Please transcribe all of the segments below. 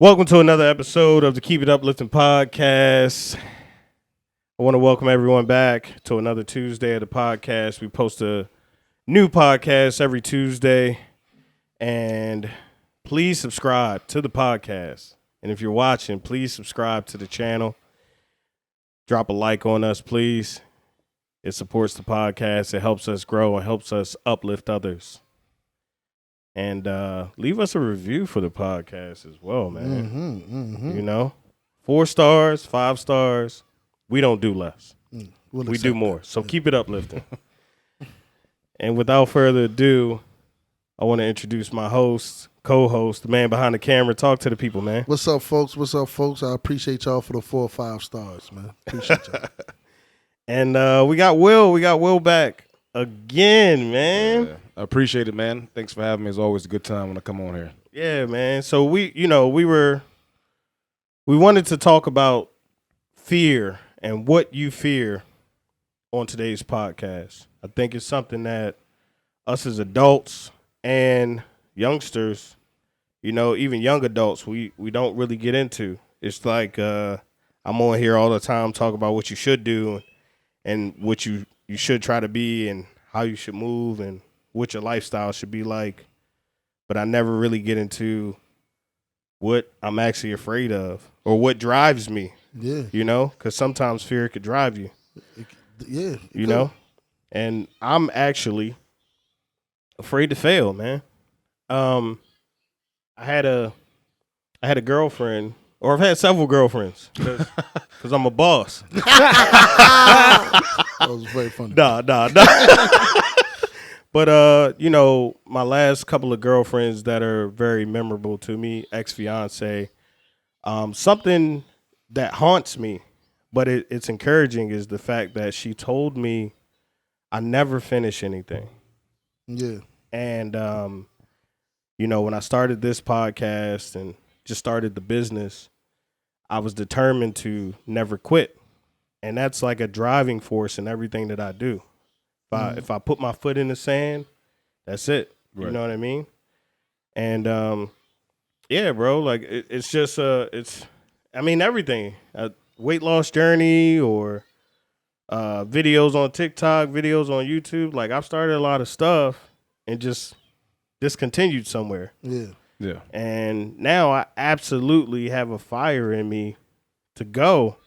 Welcome to another episode of the Keep It Uplifting podcast. I want to welcome everyone back to another Tuesday of the podcast. We post a new podcast every Tuesday, and please subscribe to the podcast. And if you're watching, please subscribe to the channel. Drop a like on us, please. It supports the podcast. It helps us grow and helps us uplift others. And leave us a review for the podcast as well, man. You know, 4 stars, 5 stars. We don't do less. We do more. So keep it uplifting. And without further ado, I want to introduce my host, co-host, the man behind the camera. Talk to the people, man. What's up, folks? I appreciate y'all for the 4 or 5 stars, man. Appreciate y'all. And we got Will. We got Will back again, man. Yeah, I appreciate it, man. Thanks for having me. It's always a good time when I come on here. Yeah, man. So we wanted to talk about fear and what you fear on today's podcast. I think it's something that us as adults and youngsters, even young adults, we don't really get into. It's like I'm on here all the time talking about what you should do and what you should try to be and how you should move and what your lifestyle should be like. But I never really get into what I'm actually afraid of or what drives me. Yeah. Because sometimes fear could drive you. Yeah. You know? And I'm actually afraid to fail, man. I had a girlfriend, or I've had several girlfriends because I'm a boss. That was very funny. Nah. But, my last couple of girlfriends that are very memorable to me, ex-fiance, something that haunts me, but it's encouraging, is the fact that she told me I never finish anything. Yeah. And, when I started this podcast and just started the business, I was determined to never quit. And that's like a driving force in everything that I do. If I put my foot in the sand, that's it. Right. You know what I mean? And, yeah, bro, like it's just, everything. A weight loss journey or videos on TikTok, videos on YouTube. Like, I've started a lot of stuff and just discontinued somewhere. Yeah. Yeah. And now I absolutely have a fire in me to go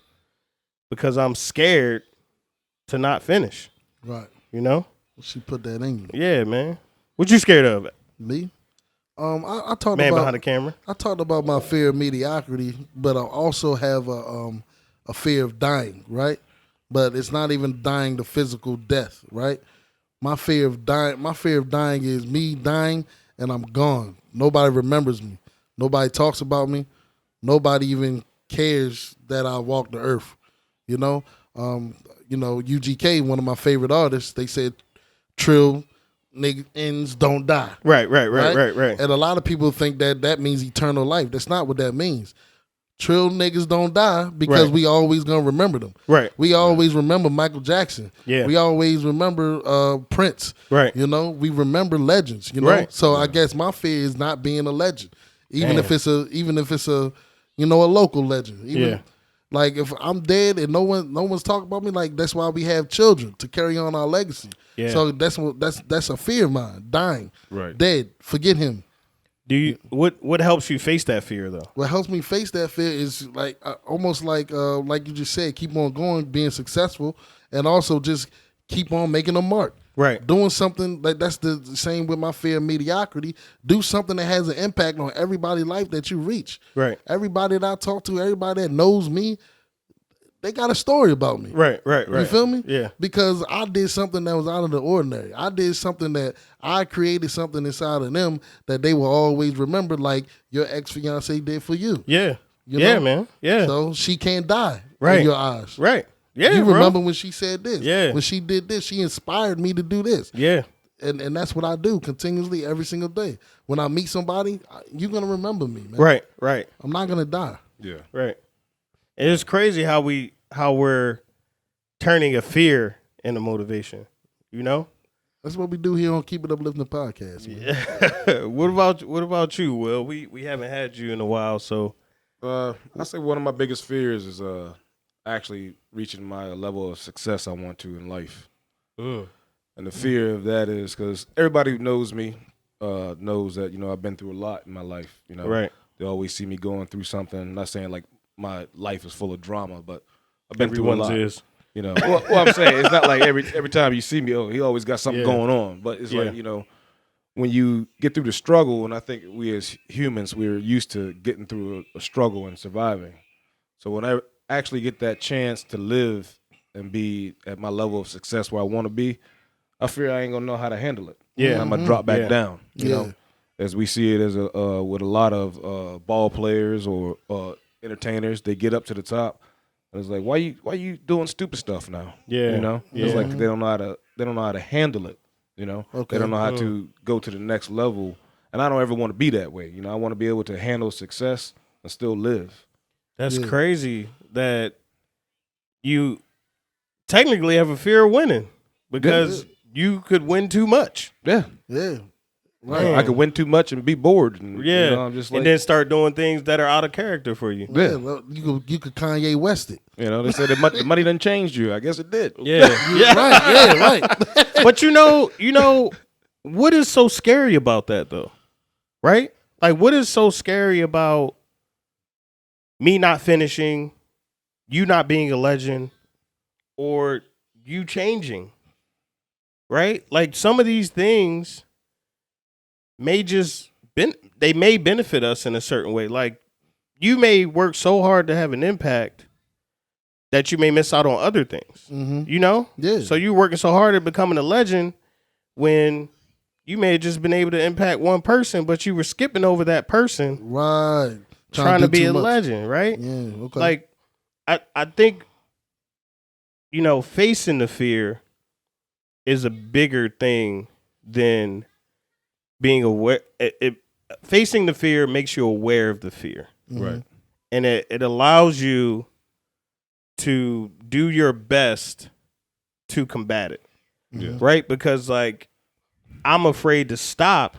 because I'm scared to not finish. Right. She put that in you. Yeah, man. What you scared of? Me? I talked man about behind the camera. I talked about my fear of mediocrity, but I also have a fear of dying, right? But it's not even dying the physical death, right? My fear of dying is me dying and I'm gone. Nobody remembers me. Nobody talks about me. Nobody even cares that I walked the earth. UGK, one of my favorite artists, they said, "Trill niggas don't die." Right. And a lot of people think that means eternal life. That's not what that means. Trill niggas don't die because we always gonna remember them. Right. We always remember Michael Jackson. Yeah. We always remember Prince. Right. We remember legends. Right. So I guess my fear is not being a legend, even if it's a a local legend. Like if I'm dead and no one's talking about me, like that's why we have children to carry on our legacy. Yeah. So that's a fear of mine. Dying. Right. Dead. Forget him. What helps you face that fear though? What helps me face that fear is like almost like you just said, keep on going, being successful, and also just keep on making a mark. Right. Doing something like that's the same with my fear of mediocrity. Do something that has an impact on everybody's life that you reach. Right. Everybody that I talk to, everybody that knows me, they got a story about me. Right. You feel me? Yeah. Because I did something that was out of the ordinary. I did something that I created something inside of them that they will always remember, like your ex-fiance did for you. Yeah. Man. Yeah. So she can't die in your eyes. Right. Yeah, you remember when she said this. Yeah. When she did this, she inspired me to do this. Yeah. And that's what I do continuously every single day. When I meet somebody, you're going to remember me, man. Right. I'm not going to die. Yeah. Right. And it's crazy how we're turning a fear into motivation, That's what we do here on Keep It Uplifting podcast, man. Yeah. What about you, Will? We haven't had you in a while, so I say one of my biggest fears is actually reaching my level of success I want to in life. And the fear of that is because everybody who knows me knows that, I've been through a lot in my life. Right. They always see me going through something. I'm not saying like my life is full of drama, but I've been Everyone's through a lot. is. Well, I'm saying it's not like every time you see me, he always got something going on. But it's like, when you get through the struggle, and I think we as humans, we're used to getting through a struggle and surviving. So when I actually get that chance to live and be at my level of success where I want to be, I fear I ain't gonna know how to handle it. Yeah. I'm gonna drop back down. You Yeah. know, as we see it as with a lot of ball players or entertainers, they get up to the top, and it's like, why you doing stupid stuff now? Yeah. It's like they don't know how to handle it. Okay. They don't know how to go to the next level, and I don't ever want to be that way. I want to be able to handle success and still live. That's crazy that you technically have a fear of winning because you could win too much. Yeah. Yeah. Right. I could win too much and be bored. And, I'm just like, and then start doing things that are out of character for you. Yeah. Well, you could Kanye West it. they said the money done changed you. I guess it did. Yeah. Right. Yeah. Right. But what is so scary about that though? Right? Like, what is so scary about me not finishing, you not being a legend, or you changing? Right? Like, some of these things may may benefit us in a certain way. Like, you may work so hard to have an impact that you may miss out on other things. Yeah. So you're working so hard at becoming a legend when you may have just been able to impact one person, but you were skipping over that person, Right. trying to do be too a much. legend, right? Yeah. Okay. Like, I think, facing the fear is a bigger thing than being aware. Facing the fear makes you aware of the fear, Right. and it allows you to do your best to combat it. Yeah. Right? Because, like, I'm afraid to stop,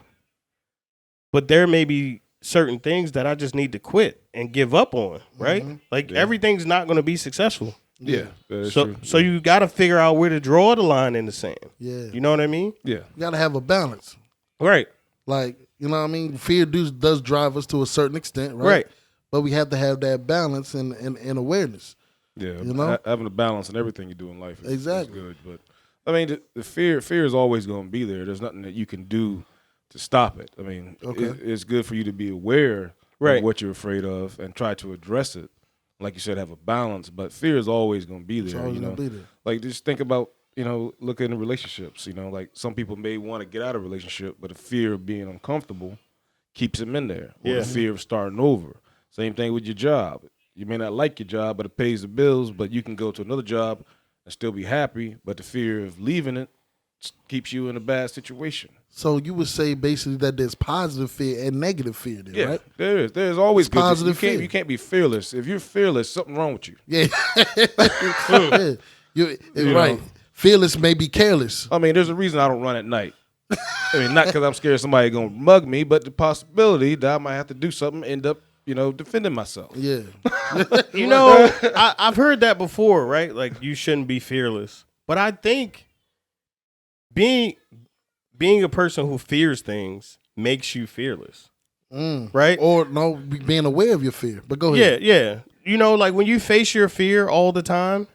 but there may be certain things that I just need to quit and give up on, right? Like, everything's not going to be successful. Yeah. That's So true. so you got to figure out where to draw the line in the sand. Yeah. You know what I mean? Yeah. You got to have a balance. Right. Like, you know what I mean? Fear does drive us to a certain extent, right? Right. But we have to have that balance and awareness. Yeah. Having a balance in everything you do in life is Exactly. good. But I mean, the fear is always going to be there. There's nothing that you can do to stop it. I mean, it's good for you to be aware of what you're afraid of and try to address it. Like you said, have a balance. But fear is always going to be there. It's always gonna be there. Like, just think about, look at relationships. Like, some people may want to get out of a relationship, but the fear of being uncomfortable keeps them in there. Or the fear of starting over. Same thing with your job. You may not like your job, but it pays the bills, but you can go to another job and still be happy, but the fear of leaving it keeps you in a bad situation. So you would say basically that there's positive fear and negative fear there, right? There is. There's always good. Positive fear. You can't be fearless. If you're fearless, something wrong with you. Yeah. Yeah. You're right. Fearless may be careless. I mean, there's a reason I don't run at night. I mean, not because I'm scared somebody going to mug me, but the possibility that I might have to do something, end up, defending myself. Yeah. I've heard that before, right? Like, you shouldn't be fearless. But I think being a person who fears things makes you fearless. Right? Or no, being aware of your fear. But go ahead. Yeah. Like, when you face your fear all the time,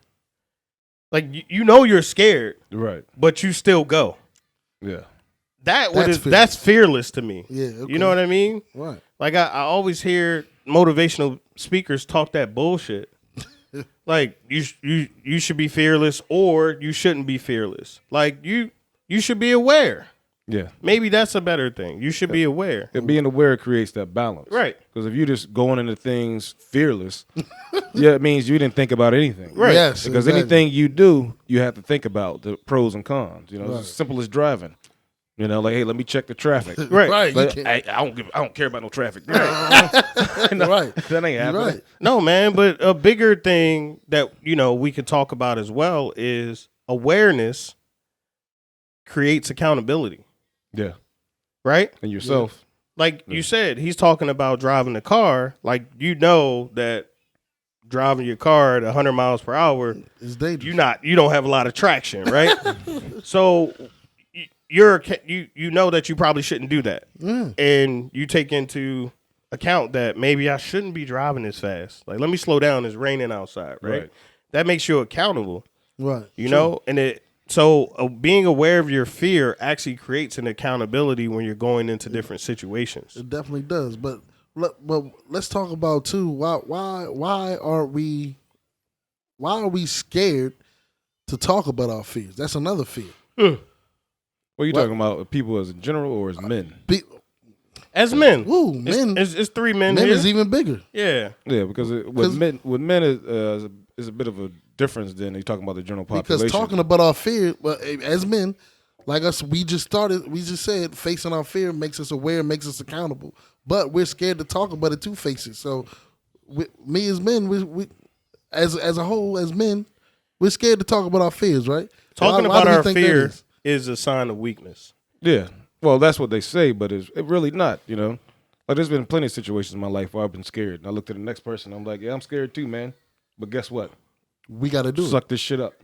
like, you're scared, Right. but you still go. Yeah. That's fearless to me. Yeah. Okay. You know what I mean? Right. Like, I always hear motivational speakers talk that bullshit. Like, you should be fearless, or you shouldn't be fearless. Like, you should be aware. Yeah. Maybe that's a better thing. You should be aware. And being aware creates that balance. Right. Because if you're just going into things fearless, it means you didn't think about anything. Right. Yes. Because exactly. anything you do, you have to think about the pros and cons. It's as simple as driving. Like, hey, let me check the traffic. Right. Right. But You I don't care about no traffic. Right. right. That ain't happening. Right. No, man, but a bigger thing that, we could talk about as well is awareness creates accountability. Yeah. Right? And yourself. like you said, he's talking about driving the car. Like, you know that driving your car at 100 miles per hour is dangerous. You don't have a lot of traction, right? So you know that you probably shouldn't do that, and you take into account that maybe I shouldn't be driving this fast. Like, let me slow down. It's raining outside, right? That makes you accountable, right? You know, and being aware of your fear actually creates an accountability when you're going into different situations. It definitely does, but let's talk about too. Why are we scared to talk about our fears? That's another fear. What are you talking about? People as a general or as men? As men, men. It's three men. Men here. is even bigger. Yeah, because with men is a bit of a difference than you talking about the general population. Because talking about our fear, well, as men, like us, we just said facing our fear makes us aware, makes us accountable. But we're scared to talk about it to face it. So, me as men, we as a whole, as men, we're scared to talk about our fears, right? Talking about our fear is a sign of weakness. Yeah. Well, that's what they say, but it's really not, you know. Like, there's been plenty of situations in my life where I've been scared. And I looked at the next person, I'm like, yeah, I'm scared too, man. But guess what? We got to do Suck this shit up.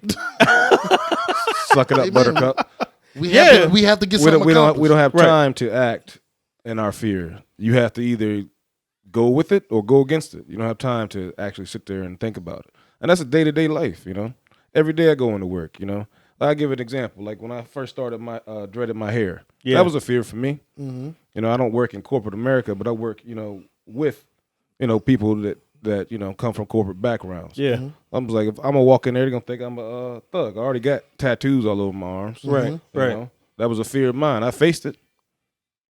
Suck it up, Buttercup. We have to get something accomplished. We don't have time to act in our fear. You have to either go with it or go against it. You don't have time to actually sit there and think about it. And that's a day-to-day life, you know. Every day I go into work, you know. I'll give an example. Like, when I first started dreaded my hair, that was a fear for me. Mm-hmm. You know, I don't work in corporate America, but I work, you know, with, you know, people that you know, come from corporate backgrounds. Yeah. Mm-hmm. I'm like, if I'm gonna walk in there, they're gonna think I'm a thug. I already got tattoos all over my arms. Right. You know? That was a fear of mine. I faced it.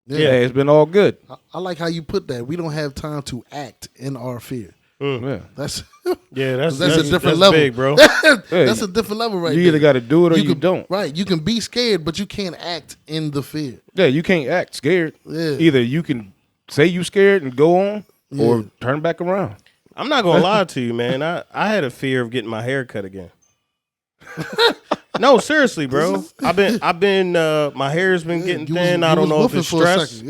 Yeah, it's been all good. I like how you put that. We don't have time to act in our fear. Yeah, that's a different level, big, bro. That's a different level, right? You either got to do it or you don't. Right, you can be scared, but you can't act in the fear. Yeah, you can't act scared. Yeah. Either you can say you scared and go on, or turn back around. I'm not gonna lie to you, man. I had a fear of getting my hair cut again. No, seriously, bro. I've been my hair's been getting thin. I don't know if it's stress.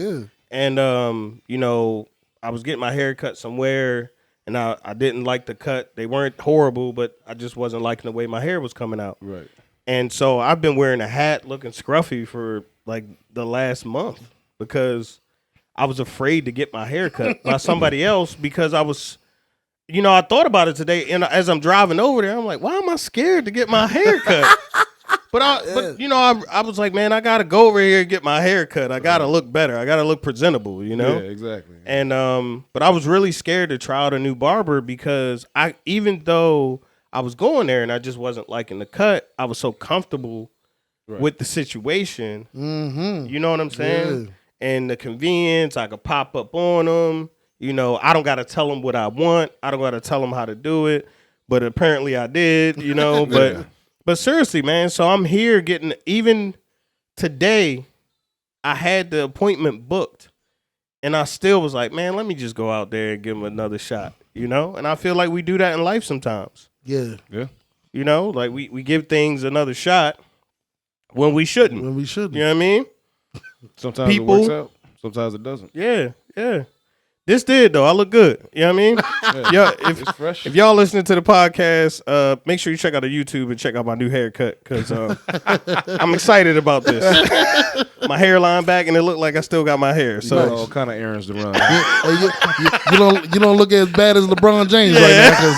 And you know, I was getting my hair cut somewhere, and I didn't like the cut. They weren't horrible, but I just wasn't liking the way my hair was coming out. Right. And so I've been wearing a hat looking scruffy for like the last month because I was afraid to get my hair cut by somebody else because I was, you know, I thought about it today, and as I'm driving over there, I'm like, why am I scared to get my hair cut? But you know, I was like, man, I gotta go over here and get my hair cut. I gotta look better. I gotta look presentable, you know? Yeah, exactly. And but I was really scared to try out a new barber because even though I was going there and I just wasn't liking the cut, I was so comfortable with the situation. Mm-hmm. You know what I'm saying? Yeah. And the convenience, I could pop up on them. You know, I don't gotta tell them what I want. I don't gotta tell them how to do it. But apparently I did, you know, But seriously, man, so I'm here getting, even today, I had the appointment booked, and I still was like, man, let me just go out there and give him another shot, you know? And I feel like we do that in life sometimes. Yeah. Yeah. You know, like we give things another shot when we shouldn't. You know what I mean? Sometimes it works out, sometimes it doesn't. Yeah, yeah. This did, though. I look good. You know what I mean? Yeah, it's fresh. If y'all listening to the podcast, make sure you check out the YouTube and check out my new haircut because I'm excited about this. My hairline back, and it looked like I still got my hair. So all kind of errands to run. You don't look as bad as LeBron James right now because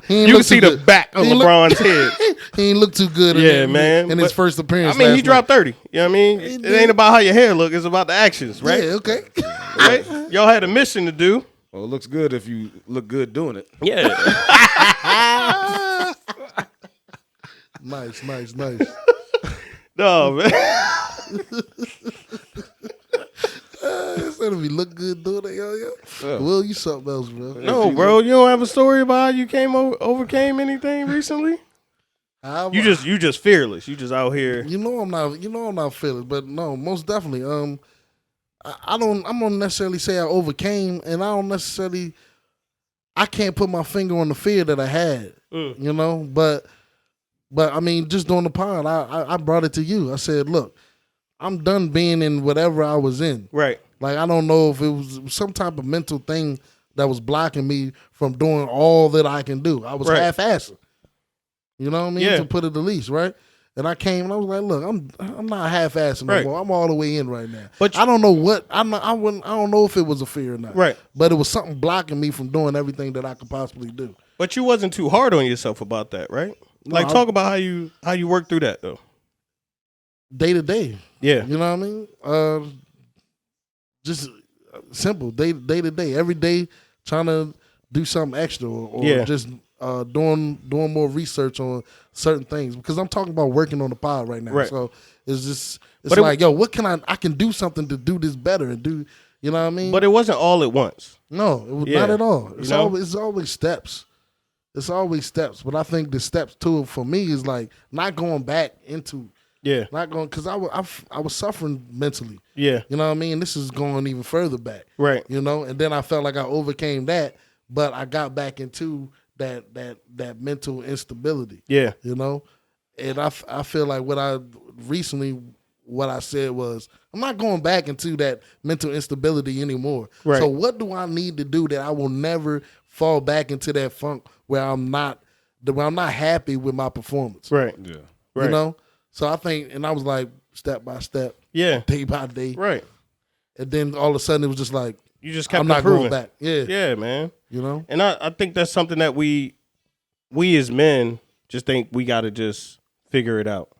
you can see the back of LeBron's head. He ain't look too good in his first appearance. I mean, he dropped 30. You know what I mean? It ain't about how your hair look. It's about the actions, right? Yeah, okay. Right? Y'all had a mission to do. Well, it looks good if you look good doing it. Yeah. Nice. No, man. Instead of me look good doing it, yo. Well, you something else, bro. No, bro. You don't have a story about how you overcame anything recently? You just fearless. You just out here. You know I'm not fearless, but no, most definitely. I don't necessarily say I overcame, and I can't put my finger on the fear that I had, you know, but I mean, just during the pod, I brought it to you. I said, look, I'm done being in whatever I was in. Right. Like, I don't know if it was some type of mental thing that was blocking me from doing all that I can do. I was half-assing. You know what I mean? Yeah. To put it the least, right? And I came and I was like, look, I'm not half-assing no more. I'm all the way in right now. But I don't know what I don't know if it was a fear or not. Right. But it was something blocking me from doing everything that I could possibly do. But you wasn't too hard on yourself about that, right? Like, talk about how you work through that though. Day to day. Yeah. You know what I mean? Just simple, day to day. Every day trying to do something extra or just doing more research on certain things, because I'm talking about working on the pod right now. Right. So it's like, yo, what can I can do something to do this better and do, you know what I mean? But it wasn't all at once. No, it was not at all. It's always steps. It's always steps. But I think the steps to it for me is like not going back into not going, because I was suffering mentally. Yeah. You know what I mean? This is going even further back. Right. You know, and then I felt like I overcame that, but I got back into that mental instability. Yeah. You know? And I feel like what I said was, I'm not going back into that mental instability anymore. Right. So what do I need to do that I will never fall back into that funk where I'm not happy with my performance? Right. Yeah. Right. You know? So I think, and I was like, step by step, day by day, right. And then all of a sudden, it was just like, you just kept going back. Yeah, man. You know, and I think that's something that we as men just think we got to just figure it out.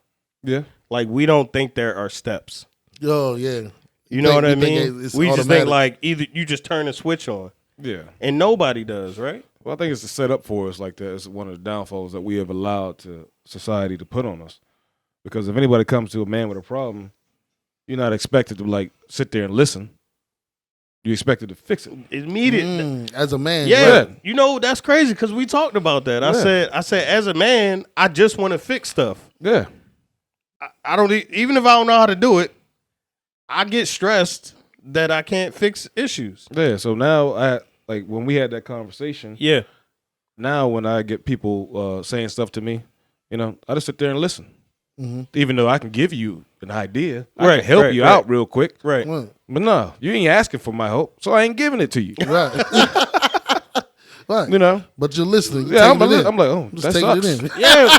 Yeah, like we don't think there are steps. Oh yeah, you know what I mean. We just think like either you just turn a switch on. Yeah, and nobody does, right? Well, I think it's set up for us like that. It's one of the downfalls that we have allowed to society to put on us. Because if anybody comes to a man with a problem, you're not expected to like sit there and listen. You're expected to fix it immediately as a man. Yeah, right. You know that's crazy because we talked about that. I said as a man, I just want to fix stuff. Yeah, I don't even if I don't know how to do it, I get stressed that I can't fix issues. Yeah. So now like when we had that conversation. Yeah. Now when I get people saying stuff to me, you know, I just sit there and listen. Mm-hmm. Even though I can give you an idea, I can help you out real quick. Right. But no, you ain't asking for my help, so I ain't giving it to you. Right. Right. You know. But you're listening. I'm like, oh, just that sucks. It in. Yeah.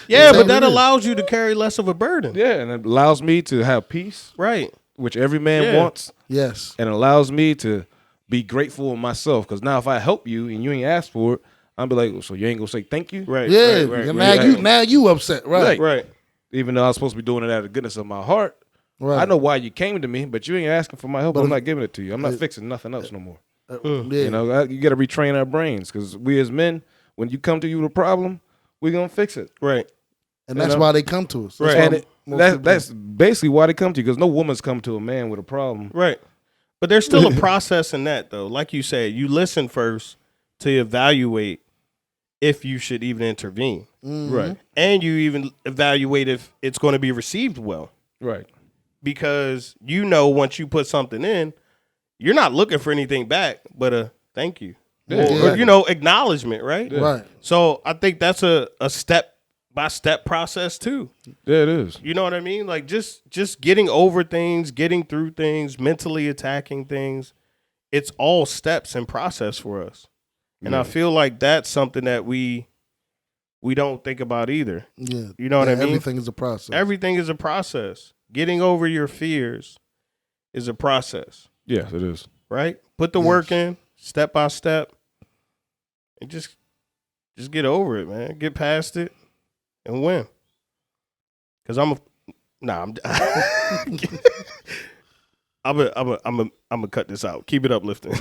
Yeah, but that allows you to carry less of a burden. Yeah, and it allows me to have peace. Right. Which every man wants. Yes. And it allows me to be grateful of myself, because now if I help you and you ain't asked for it, I'll be like, so you ain't gonna say thank you? Right. Yeah. Right. Now you upset. Right. Right. Even though I was supposed to be doing it out of the goodness of my heart. Right. I know why you came to me, but you ain't asking for my help. I'm not giving it to you. I'm not fixing nothing else no more. You know, you got to retrain our brains, because we as men, when you come to you with a problem, we're gonna fix it. Right. And that's why they come to us. Right. And that's basically why they come to you, because no woman's come to a man with a problem. Right. But there's still a process in that, though. Like you said, you listen first to evaluate if you should even intervene. Mm-hmm. Right. And you even evaluate if it's going to be received well. Right. Because you know once you put something in, you're not looking for anything back but a thank you. Yeah. Or, you know, acknowledgement, right? Yeah. Right. So I think that's a step-by-step process too. Yeah, it is. You know what I mean? Like just getting over things, getting through things, mentally attacking things. It's all steps and process for us. And I feel like that's something that we don't think about either. Yeah. You know what I mean? Everything is a process. Everything is a process. Getting over your fears is a process. Yes, it is. Right? Put the work in, step by step, and just get over it, man. Get past it and win. Because I'm gonna cut this out. Keep it uplifting.